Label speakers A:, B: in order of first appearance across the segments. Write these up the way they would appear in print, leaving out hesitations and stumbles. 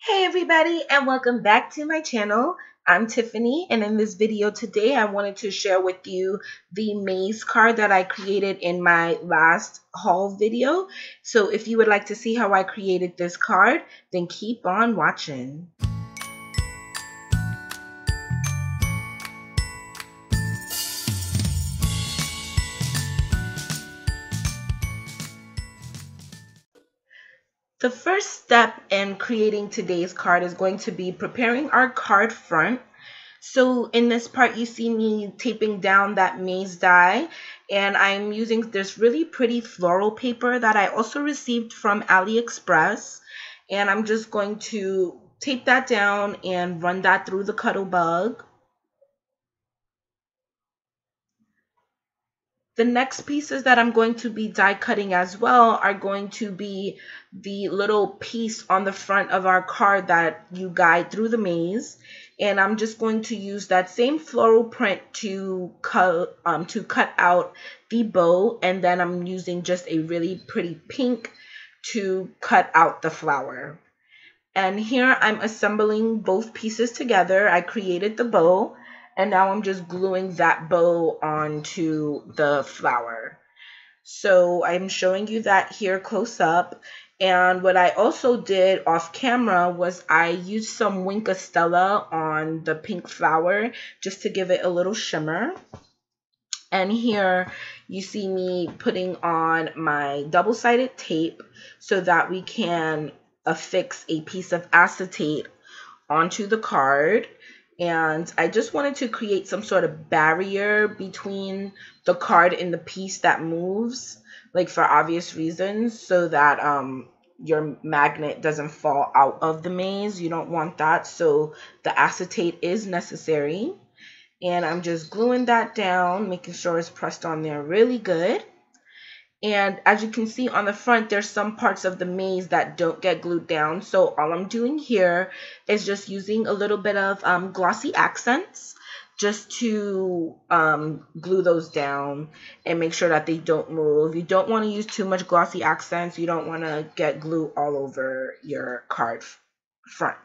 A: Hey everybody, and welcome back to my channel. I'm Tiffany, and in this video today I wanted to share with you the maze card that I created in my last haul video. So if you would like to see how I created this card, then keep on watching. The first step in creating today's card is going to be preparing our card front. So in this part, you see me taping down that maze die, and I'm using this really pretty floral paper that I also received from AliExpress. And I'm just going to tape that down and run that through the Cuttlebug. The next pieces that I'm going to be die cutting as well are going to be the little piece on the front of our card that you guide through the maze. And I'm just going to use that same floral print to cut out the bow. And then I'm using just a really pretty pink to cut out the flower. And here I'm assembling both pieces together. I created the bow, and now I'm just gluing that bow onto the flower. So I'm showing you that here close up. And what I also did off camera was I used some Wink of Stella on the pink flower just to give it a little shimmer. And here you see me putting on my double-sided tape so that we can affix a piece of acetate onto the card. And I just wanted to create some sort of barrier between the card and the piece that moves, like for obvious reasons, so that your magnet doesn't fall out of the maze. You don't want that, so the acetate is necessary. And I'm just gluing that down, making sure it's pressed on there really good. And as you can see on the front, there's some parts of the maze that don't get glued down. So all I'm doing here is just using a little bit of glossy accents just to glue those down and make sure that they don't move. You don't want to use too much glossy accents. You don't want to get glue all over your card front.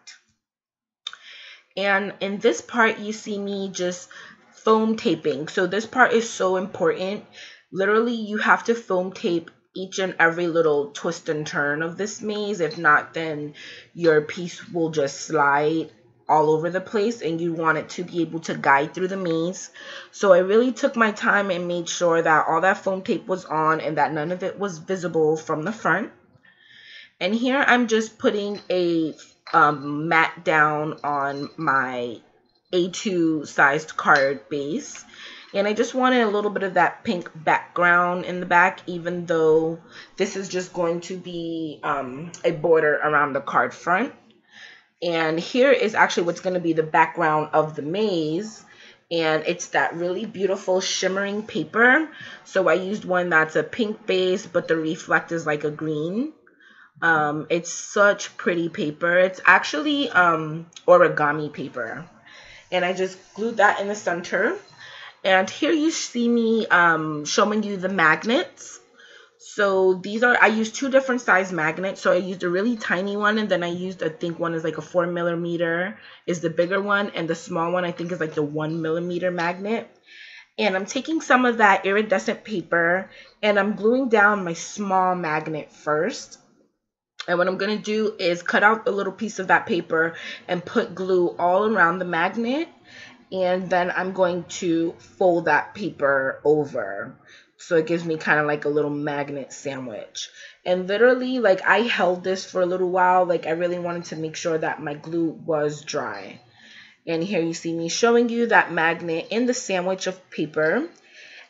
A: And in this part, you see me just foam taping. So this part is so important. Literally, you have to foam tape each and every little twist and turn of this maze. If not, then your piece will just slide all over the place, and you want it to be able to guide through the maze. So I really took my time and made sure that all that foam tape was on and that none of it was visible from the front. And here I'm just putting a mat down on my A2 sized card base. And I just wanted a little bit of that pink background in the back, even though this is just going to be a border around the card front. And here is actually what's going to be the background of the maze. And it's that really beautiful shimmering paper. So I used one that's a pink base, but the reflect is like a green. It's such pretty paper. It's actually origami paper. And I just glued that in the center. And here you see me showing you the magnets. So these are, I used two different size magnets. So I used a really tiny one, and then I used, I think one is like a 4mm is the bigger one, and the small one I think is like the 1mm magnet. And I'm taking some of that iridescent paper and I'm gluing down my small magnet first. And what I'm going to do is cut out a little piece of that paper and put glue all around the magnet. And then I'm going to fold that paper over. So it gives me kind of like a little magnet sandwich. And literally, like, I held this for a little while. Like, I really wanted to make sure that my glue was dry. And here you see me showing you that magnet in the sandwich of paper.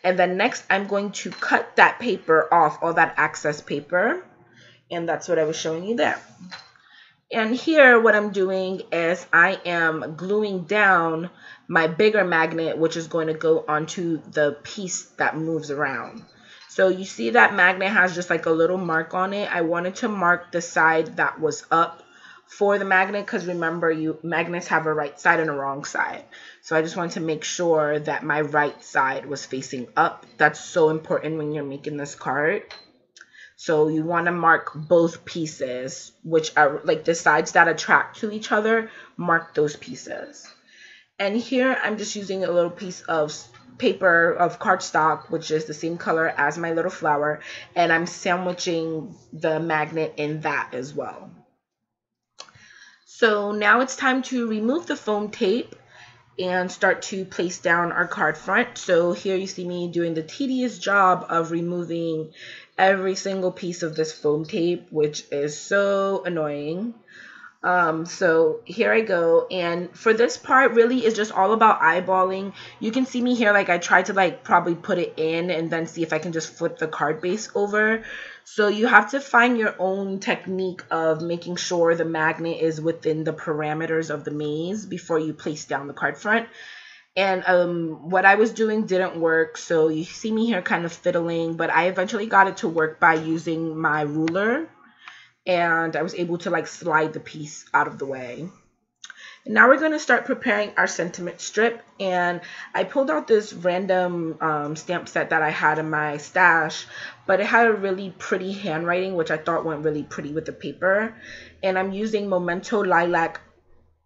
A: And then next, I'm going to cut that paper off, all that excess paper. And that's what I was showing you there. And here what I'm doing is I am gluing down my bigger magnet, which is going to go onto the piece that moves around. So you see that magnet has just like a little mark on it. I wanted to mark the side that was up for the magnet, because remember, magnets have a right side and a wrong side. So I just wanted to make sure that my right side was facing up. That's so important when you're making this card. So you want to mark both pieces, which are like the sides that attract to each other, mark those pieces. And here I'm just using a little piece of paper of cardstock, which is the same color as my little flower, and I'm sandwiching the magnet in that as well. So now it's time to remove the foam tape and start to place down our card front. So here you see me doing the tedious job of removing every single piece of this foam tape, which is so annoying. So here I go, and for this part really is just all about eyeballing. You can see me here, like I tried to like probably put it in and then see if I can just flip the card base over. So you have to find your own technique of making sure the magnet is within the parameters of the maze before you place down the card front. And what I was doing didn't work, so you see me here kind of fiddling, but I eventually got it to work by using my ruler. And I was able to like slide the piece out of the way. And now we're going to start preparing our sentiment strip, and I pulled out this random stamp set that I had in my stash, but it had a really pretty handwriting, which I thought went really pretty with the paper. And I'm using Memento Lilac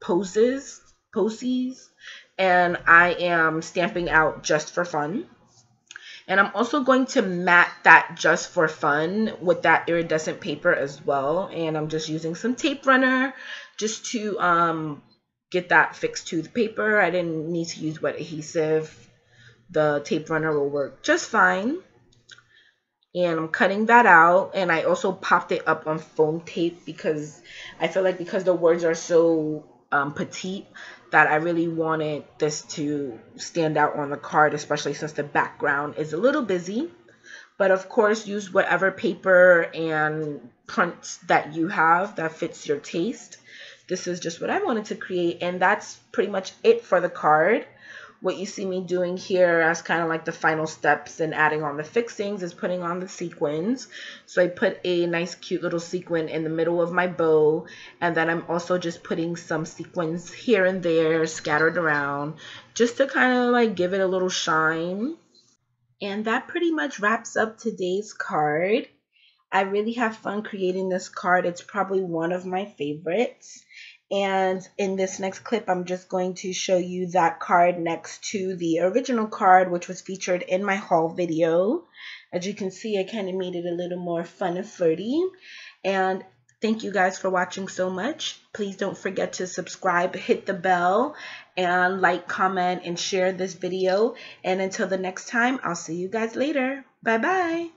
A: Posies, and I am stamping out Just for Fun. And I'm also going to mat that Just for Fun with that iridescent paper as well. And I'm just using some tape runner just to get that fixed to the paper. I didn't need to use wet adhesive. The tape runner will work just fine. And I'm cutting that out. And I also popped it up on foam tape because I feel like because the words are so petite, that I really wanted this to stand out on the card, especially since the background is a little busy. But of course, use whatever paper and prints that you have that fits your taste. This is just what I wanted to create, and that's pretty much it for the card. What you see me doing here as kind of like the final steps and adding on the fixings is putting on the sequins. So I put a nice cute little sequin in the middle of my bow, and then I'm also just putting some sequins here and there scattered around just to kind of like give it a little shine. And that pretty much wraps up today's card. I really have fun creating this card. It's probably one of my favorites. And in this next clip, I'm just going to show you that card next to the original card, which was featured in my haul video. As you can see, I kind of made it a little more fun and flirty. And thank you guys for watching so much. Please don't forget to subscribe, hit the bell, and like, comment, and share this video. And until the next time, I'll see you guys later. Bye-bye.